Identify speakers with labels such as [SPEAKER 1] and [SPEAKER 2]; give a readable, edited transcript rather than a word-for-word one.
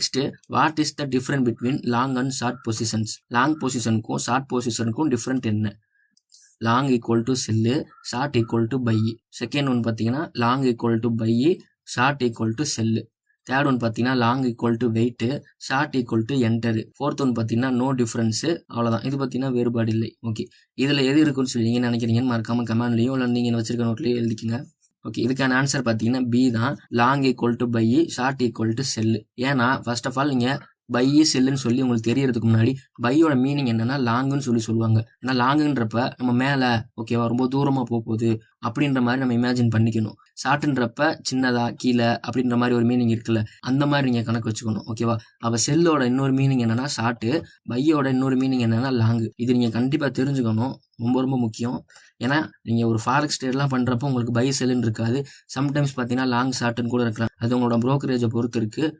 [SPEAKER 1] Next what is the difference between long and short positions? Long பொசிஷனுக்கும் short பொசிஷனுக்கும் different என்ன? Long equal to sell, short equal to buy. Second one பார்த்தீங்கன்னா long equal to by, short equal to sell. Third one பார்த்தீங்கன்னா long equal to wait, short equal to enter. Fourth one பார்த்தீங்கன்னா no difference. அவ்வளோதான். இது பார்த்தீங்கன்னா வேறுபாடு இல்லை. Okay, இதில் எது இருக்குன்னு சொல்லி நீங்கள் நினைக்கிறீங்கன்னு மறக்காம கமெண்ட்லையும் இல்லை நீங்கள் வச்சிருக்க நோட்லையும் எழுதிக்கங்க. ஓகே, இதுக்கான ஆன்சர் பார்த்தீங்கன்னா பி தான். Long equal to by, short equal to cell. ஏன்னா ஃபர்ஸ்ட் ஆஃப் ஆல் நீங்கள் பை செல்லுன்னு சொல்லி உங்களுக்கு தெரியறதுக்கு முன்னாடி பையோட மீனிங் என்னன்னா லாங்குன்னு சொல்லுவாங்க. ஏன்னா லாங்குன்றப்ப நம்ம மேலே ஓகேவா ரொம்ப தூரமாக போகுது அப்படின்ற மாதிரி நம்ம இமேஜின் பண்ணிக்கணும். ஷார்ட்ன்றப்ப சின்னதா கீழே அப்படின்ற மாதிரி ஒரு மீனிங் இருக்குல்ல, அந்த மாதிரி நீங்கள் கணக்கு வச்சுக்கணும். ஓகேவா? அப்போ செல்லோட இன்னொரு மீனிங் என்னன்னா ஷார்ட்டு, பையோட இன்னொரு மீனிங் என்னன்னா லாங்கு. இது நீங்கள் கண்டிப்பாக தெரிஞ்சுக்கணும், ரொம்ப ரொம்ப முக்கியம். ஏன்னா நீங்கள் ஒரு ஃபாரெக்ஸ் ட்ரேட்லாம் பண்ணுறப்போ உங்களுக்கு பை செல்லுன்னு இருக்காது. சம்டைம்ஸ் பார்த்தீங்கன்னா லாங் ஷார்ட்டுன்னு கூட இருக்கலாம். அது உங்களோட ப்ரோக்கரேஜை பொறுத்து இருக்குது.